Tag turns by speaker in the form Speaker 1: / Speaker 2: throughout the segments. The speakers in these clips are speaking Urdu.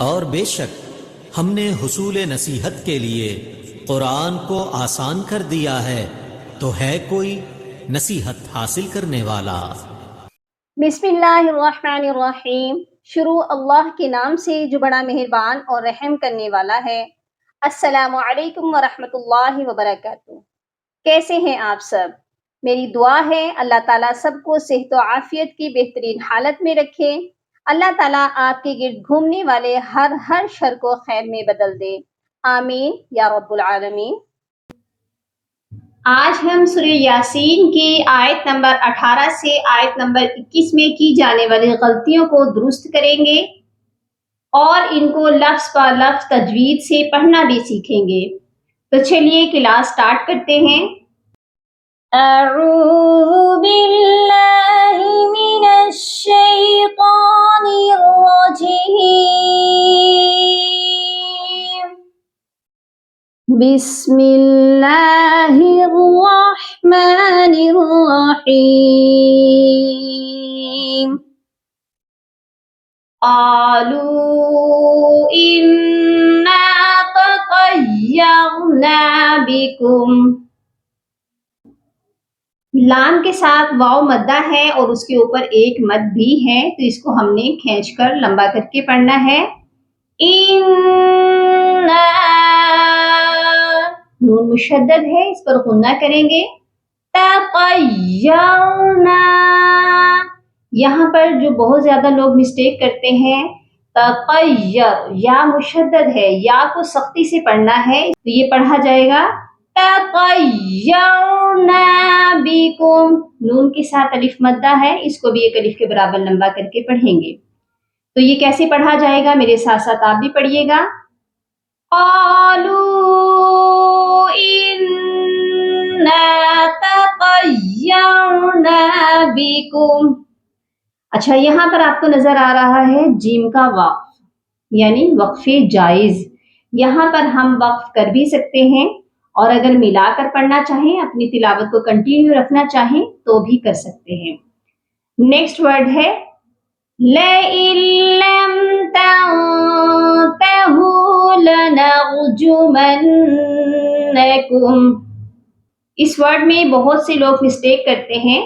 Speaker 1: اور بے شک ہم نے حصول نصیحت کے لیے قرآن کو آسان کر دیا ہے، تو ہے کوئی نصیحت حاصل کرنے والا؟
Speaker 2: بسم اللہ الرحمن الرحیم۔ شروع اللہ کے نام سے جو بڑا مہربان اور رحم کرنے والا ہے۔ السلام علیکم ورحمۃ اللہ وبرکاتہ۔ کیسے ہیں آپ سب؟ میری دعا ہے اللہ تعالیٰ سب کو صحت و عافیت کی بہترین حالت میں رکھے۔ اللہ تعالیٰ آپ کے گرد گھومنے والے ہر شر کو خیر میں بدل دے، آمین یا رب العالمین۔ آج ہم سورہ یاسین کی آیت نمبر 18 سے آیت نمبر 21 میں کی جانے والی غلطیوں کو درست کریں گے اور ان کو لفظ پہ لفظ تجوید سے پڑھنا بھی سیکھیں گے۔ تو چلیے کلاس سٹارٹ کرتے ہیں۔ اعوذ باللہ من الشیطان الرجیم، بسم اللہ الرحمن الرحیم۔ قالوا انا تطیرنا بکم۔ لام کے ساتھ واو مدہ ہے اور اس کے اوپر ایک مد بھی ہے، تو اس کو ہم نے کھینچ کر لمبا کر کے پڑھنا ہے۔ انا، نون مشدد ہے، اس پر غنہ کریں گے۔ تطیرنا، یہاں پر جو بہت زیادہ لوگ مسٹیک کرتے ہیں، تطیر، یا مشدد ہے، یا کو سختی سے پڑھنا ہے، تو یہ پڑھا جائے گا تطیرنا بکم۔ نون کے ساتھ الف مدہ ہے، اس کو بھی ایک الف کے برابر لمبا کر کے پڑھیں گے۔ تو یہ کیسے پڑھا جائے گا؟ میرے ساتھ ساتھ آپ بھی پڑھیے گا۔ قالوا انا تطیرنا بکم۔ اچھا، یہاں پر آپ کو نظر آ رہا ہے جیم کا وقف، یعنی وقف جائز۔ یہاں پر ہم وقف کر بھی سکتے ہیں، اور اگر ملا کر پڑھنا چاہیں، اپنی تلاوت کو کنٹینیو رکھنا چاہیں تو بھی کر سکتے ہیں۔ نیکسٹ ورڈ ہے لَئِن لَّمْ تَنتَهُوا لَنَرْجُمَنَّكُمْ۔ اس ورڈ میں بہت سے لوگ مسٹیک کرتے ہیں،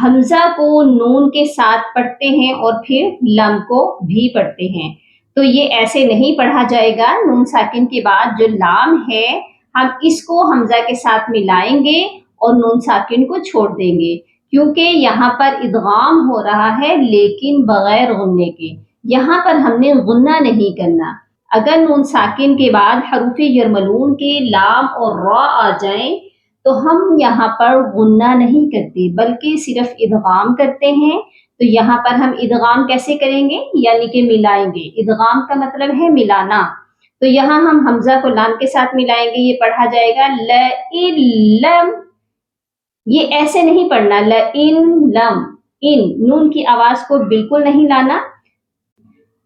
Speaker 2: حمزہ کو نون کے ساتھ پڑھتے ہیں اور پھر لم کو بھی پڑھتے ہیں، تو یہ ایسے نہیں پڑھا جائے گا۔ نون ساکن کے بعد جو لام ہے، ہم اس کو حمزہ کے ساتھ ملائیں گے اور نون ساکن کو چھوڑ دیں گے، کیونکہ یہاں پر ادغام ہو رہا ہے لیکن بغیر غننے کے۔ یہاں پر ہم نے غنہ نہیں کرنا۔ اگر نون ساکن کے بعد حروف یرملون کے لام اور را آ جائیں تو ہم یہاں پر غنہ نہیں کرتے بلکہ صرف ادغام کرتے ہیں۔ تو یہاں پر ہم ادغام کیسے کریں گے؟ یعنی کہ ملائیں گے۔ ادغام کا مطلب ہے ملانا، تو یہاں ہم حمزہ کو لام کے ساتھ ملائیں گے، یہ پڑھا جائے گا لَئِن لَّمْ۔ یہ ایسے نہیں پڑھنا لَئِن لَّمْ، ان نون کی آواز کو بالکل نہیں لانا،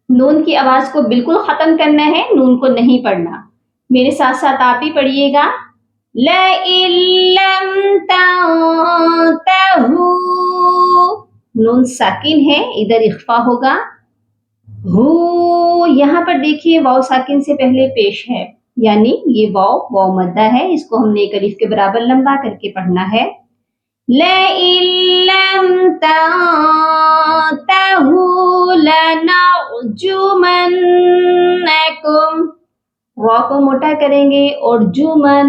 Speaker 2: نون کی آواز کو بالکل ختم کرنا ہے، نون کو نہیں پڑھنا۔ میرے ساتھ ساتھ آپ بھی پڑھیے گا لَئِن لَّمْ تَنتَهُوا، نون ساکن ہے، ادھر اخفا ہوگا۔ ہو، یہاں پر دیکھیے واو ساکن سے پہلے پیش ہے، یعنی یہ واو مدہ ہے، اس کو ہم نے ایک الف کے برابر لمبا کر کے پڑھنا ہے۔ لَئِن لَّمْ تَنتَهُوا لَنَرْجُمَنَّكُمْ، را کو موٹا کریں گے، اور جمن،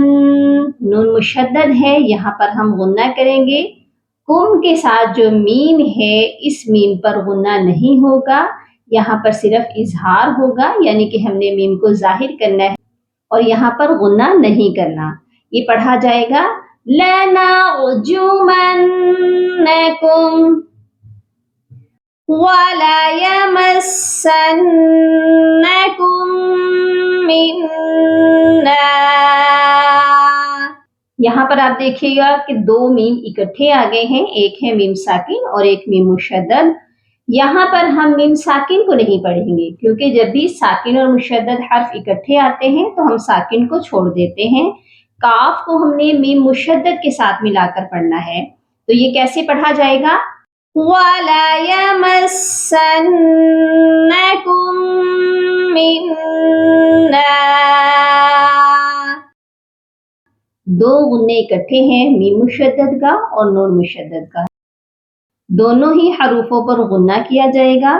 Speaker 2: نون مشدد ہے، یہاں پر ہم غنہ کریں گے۔ کم کے ساتھ جو میم ہے، اس میم پر غنہ نہیں ہوگا، یہاں پر صرف اظہار ہوگا، یعنی کہ ہم نے میم کو ظاہر کرنا ہے اور یہاں پر غنہ نہیں کرنا۔ یہ پڑھا جائے گا لَنَرْجُمَنَّكُمْ وَلَيَمَسَّنَّكُمْ مِنَّا۔ یہاں پر آپ دیکھیے گا کہ دو میم اکٹھے آ گئے ہیں، ایک ہے میم ساکن اور ایک میم مشدد۔ یہاں پر ہم میم ساکن کو نہیں پڑھیں گے، کیونکہ جب بھی ساکن اور مشدد حرف اکٹھے آتے ہیں تو ہم ساکن کو چھوڑ دیتے ہیں۔ کاف کو ہم نے میم مشدد کے ساتھ ملا کر پڑھنا ہے، تو یہ کیسے پڑھا جائے گا؟ وَلَيَمَسَّنَّكُم منا. دو غنے اکٹھے ہیں میم مشدد کا اور نون مشدد کا. دونوں ہی حروفوں پر غنہ کیا جائے گا.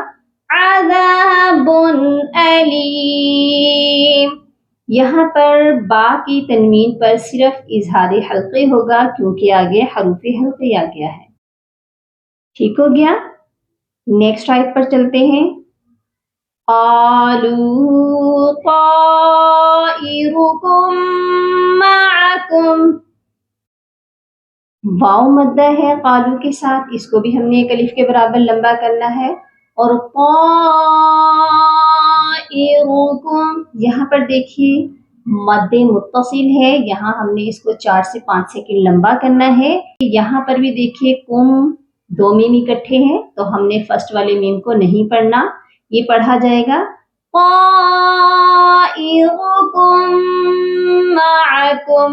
Speaker 2: عذاب علیم. یہاں پر با کی تنوین پر صرف اظہار حلقے ہوگا کیونکہ آگے حروف حلقے آ گیا ہے. ٹھیک ہو گیا. نیکسٹ آیت پر چلتے ہیں. قالوا طائركم معكم. واو مدہ ہے قالو کے ساتھ، اس کو بھی ہم نے ایک الف کے برابر لمبا کرنا ہے. اور طائركم یہاں پر دیکھیے مد متصل ہے، یہاں ہم نے اس کو 4 سے 5 سیکنڈ لمبا کرنا ہے. یہاں پر بھی دیکھیے کم دو میم اکٹھے ہیں تو ہم نے فرسٹ والے میم کو نہیں پڑھنا، یہ پڑھا جائے گا طائركم معكم.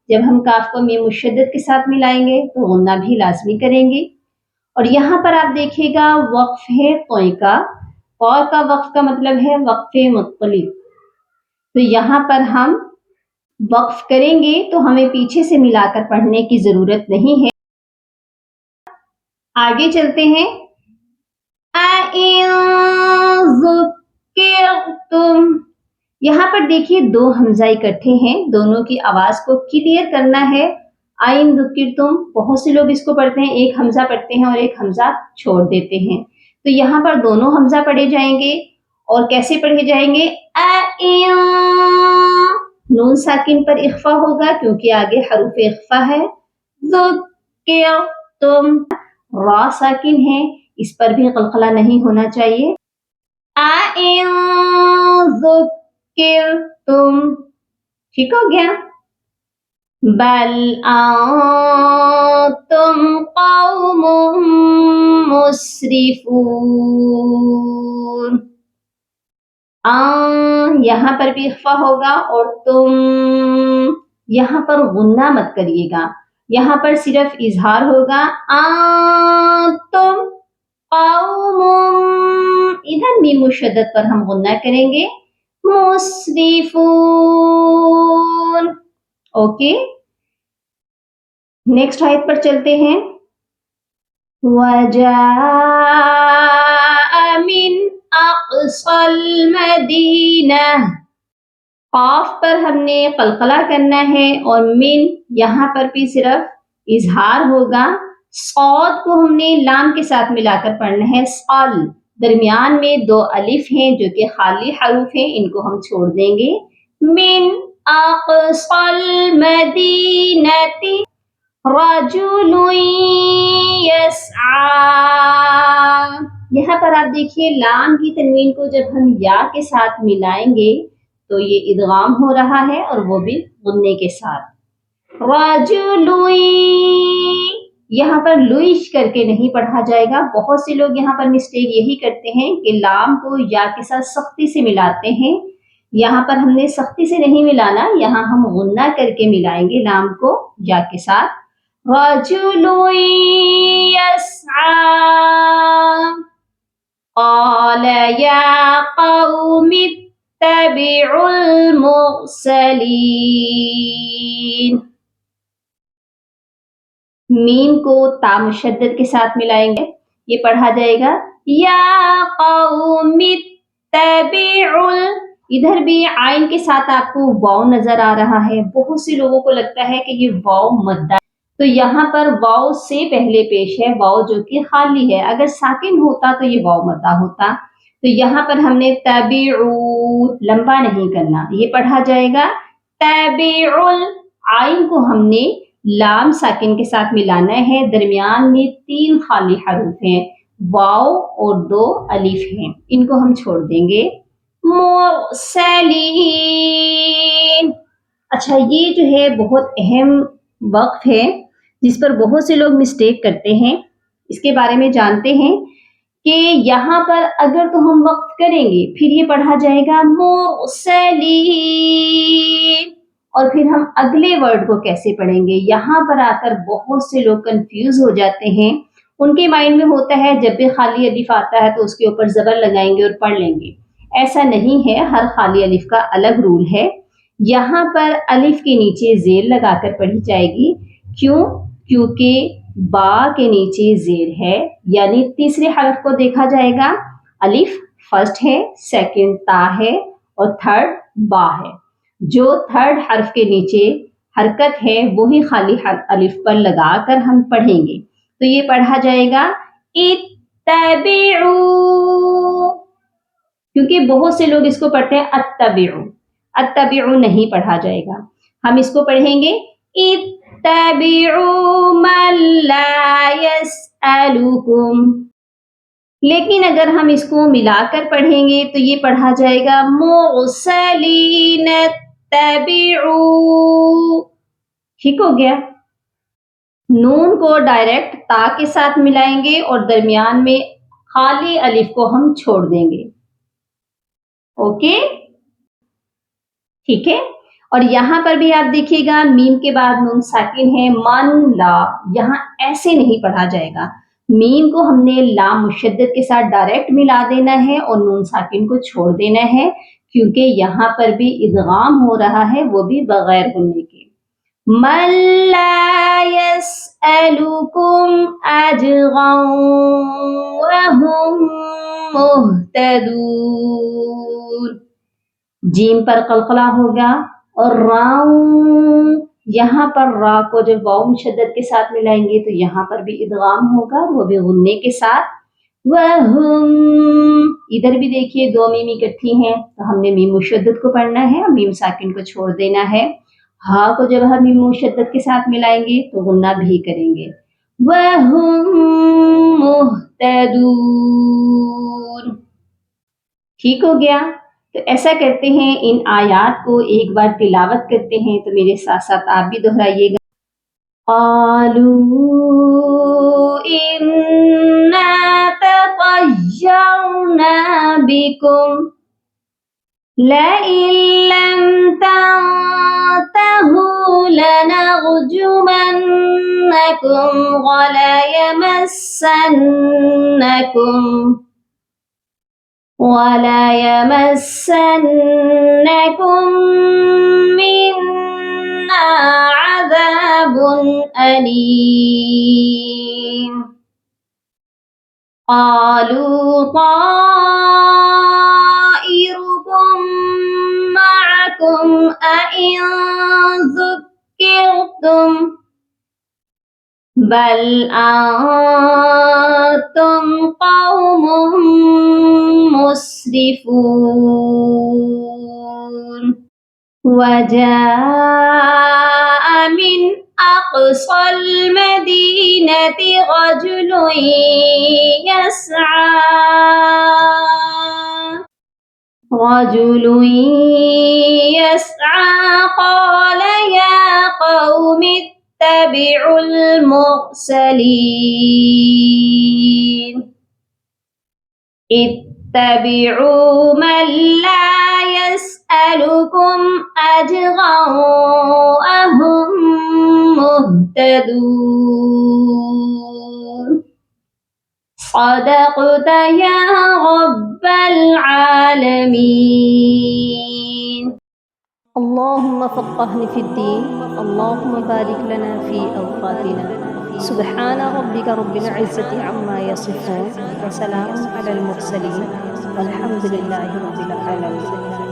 Speaker 2: جب ہم کاف کو میم مشدد کے ساتھ ملائیں گے تو غنہ بھی لازمی کریں گے. اور یہاں پر آپ دیکھیے گا وقف ہے طوئی کا. اور کا وقف کا مطلب ہے وقف مطلق. تو یہاں پر ہم وقف کریں گے تو ہمیں پیچھے سے ملا کر پڑھنے کی ضرورت نہیں ہے. آگے چلتے ہیں. اَإِن ذُكِّرْتُمْ. یہاں پر دیکھیے دو حمزہ اکٹھے ہیں، دونوں کی آواز کو کلیئر کرنا ہے. آئن ذکرتم بہت سے لوگ اس کو پڑھتے ہیں، ایک حمزہ پڑھتے ہیں اور ایک حمزہ چھوڑ دیتے ہیں. تو یہاں پر دونوں حمزہ پڑھے جائیں گے. اور کیسے پڑھے جائیں گے؟ اَإِن. نون ساکن پر اخفا ہوگا کیونکہ آگے حروف اخفا ہے. ذکرتم را ساکن ہے، اس پر بھی قلقلہ نہیں ہونا چاہیے. اَإِن ذکرتم. ٹھیک ہو گیا. بل انتم قوم مسرفون. یہاں پر بھی اخفا ہوگا اور تم یہاں پر غنہ مت کریے گا، یہاں پر صرف اظہار ہوگا. انتم قوم، ادھر میم مشدد پر ہم غنہ کریں گے. مسرفون. اوکے. نیکسٹ آیت پر چلتے ہیں. وَجَاءَ مِنْ أَقْصَى الْمَدِينَةِ. قاف پر ہم نے قلقلہ کرنا ہے اور من یہاں پر بھی صرف اظہار ہوگا. صاد کو ہم نے لام کے ساتھ ملا کر پڑھنا ہے. صال درمیان میں دو الف ہیں جو کہ خالی حروف ہیں، ان کو ہم چھوڑ دیں گے. من أقصى المدينة رجل يسعى. یہاں پر آپ دیکھیے لام کی تنوین کو جب ہم یا کے ساتھ ملائیں گے تو یہ ادغام ہو رہا ہے اور وہ بھی غنے کے ساتھ. رجل یہاں پر لوئش کر کے نہیں پڑھا جائے گا. بہت سے لوگ یہاں پر مسٹیک یہی کرتے ہیں کہ لام کو یا کے ساتھ سختی سے ملاتے ہیں. یہاں پر ہم نے سختی سے نہیں ملانا، یہاں ہم غنہ کر کے ملائیں گے لام کو یا کے ساتھ. رجل يسعى. قال يا قوم اتبعوا المرسلين. میم کو تا مشدد کے ساتھ ملائیں گے، یہ پڑھا جائے گا یا قوم اتبعوا. ادھر بھی عین کے ساتھ آپ کو واو نظر آ رہا ہے. بہت سے لوگوں کو لگتا ہے کہ یہ واو مدہ، تو یہاں پر واو سے پہلے پیش ہے واو جو کہ خالی ہے. اگر ساکن ہوتا تو یہ واو مدہ ہوتا. تو یہاں پر ہم نے تبعوا لمبا نہیں کرنا، یہ پڑھا جائے گا تبعوا. عین کو ہم نے لام ساکن کے ساتھ ملانا ہے. درمیان میں 3 خالی حروف ہیں، واو اور 2 الف ہیں، ان کو ہم چھوڑ دیں گے. مرسلین. اچھا یہ جو ہے بہت اہم وقف ہے جس پر بہت سے لوگ مسٹیک کرتے ہیں. اس کے بارے میں جانتے ہیں کہ یہاں پر اگر تو ہم وقف کریں گے پھر یہ پڑھا جائے گا مرسلین، اور پھر ہم اگلے ورڈ کو کیسے پڑھیں گے. یہاں پر آ کر بہت سے لوگ کنفیوز ہو جاتے ہیں. ان کے مائنڈ میں ہوتا ہے جب بھی خالی الف آتا ہے تو اس کے اوپر زبر لگائیں گے اور پڑھ لیں گے. ایسا نہیں ہے، ہر خالی الف کا الگ رول ہے۔ یہاں پر الف کے نیچے زیر لگا کر پڑھی جائے گی، کیوں؟ کیونکہ با کے نیچے زیر ہے، یعنی تیسرے حرف کو دیکھا جائے گا، الف فرسٹ ہے، سیکنڈ تا ہے اور تھرڈ با ہے۔ جو تھرڈ حرف کے نیچے حرکت ہے وہی خالی الف پر لگا کر ہم پڑھیں گے، تو یہ پڑھا جائے گا اتبعوا، کیونکہ بہت سے لوگ اس کو پڑھتے ہیں اتبعوا، اتبعوا نہیں پڑھا جائے گا، ہم اس کو پڑھیں گے اتبعوا من لا يسألكم۔ لیکن اگر ہم اس کو ملا کر پڑھیں گے تو یہ پڑھا جائے گا مرسلین اتبعوا، ٹھیک ہو گیا؟ نون کو ڈائریکٹ تا کے ساتھ ملائیں گے اور درمیان میں خالی الف کو ہم چھوڑ دیں گے، اوکے؟ ٹھیک ہے؟ اور یہاں پر بھی آپ دیکھیے گا میم کے بعد نون ساکن ہے، من لا، یہاں ایسے نہیں پڑھا جائے گا، میم کو ہم نے لام مشدد کے ساتھ ڈائریکٹ ملا دینا ہے اور نون ساکن کو چھوڑ دینا ہے، کیونکہ یہاں پر بھی ادغام ہو رہا ہے، وہ بھی بغیر غننے کے۔ من لا يسألكم أجرا وهم مهتدون، جیم پر قلقلہ ہوگا اور راؤں، یہاں پر را کو جب واو مشدد کے ساتھ ملائیں گے تو یہاں پر بھی ادغام ہوگا، وہ بھی غننے کے ساتھ۔ وَهُمْ، ادھر بھی دیکھیے دو میم اکٹھی ہیں تو ہم نے میم مشدد کو پڑھنا ہے اور میم ساکن کو چھوڑ دینا ہے۔ ہا کو جب ہم میم مشدد کے ساتھ ملائیں گے تو غنہ بھی کریں گے۔ وَهُمْ مُهْتَدُونَ، ٹھیک ہو گیا؟ تو ایسا کرتے ہیں، ان آیات کو ایک بار تلاوت کرتے ہیں تو میرے ساتھ ساتھ آپ بھی دہرائیے گا۔ قَالُوا إِنَّا تَطَيَّرْنَا بِكُمْ لَئِن لَّمْ تَنْتَهُوا لَنَرْجُمَنَّكُمْ وَلَيَمَسَّنَّكُم مِّنَّا عَذَابٌ أَلِيمٌ۔ قَالُوا طَائِرُكُم مَّعَكُمْ أَئِن ذُكِّرْتُم بَلْ أَنتُمْ قَوْمٌ مُسْرِفُونَ۔ وَجَاءَ مِنْ أَقْصَى الْمَدِينَةِ رَجُلٌ يَسْعَىٰ قَالَ يَا قَوْمِ اتَّبِعُوا الْمُرْسَلِينَ، اتَّبِعُوا مَن لَّا يَسْأَلُكُمْ أَجْرًا وَهُم مُهْتَدُونَ۔ صدقت يا رب العالمين۔
Speaker 3: اللهم فقهنا في الدين، اللهم بارك لنا في أوقاتنا، سبحان ربك رب العزة عما يصفون وسلام على المرسلين والحمد لله رب العالمين۔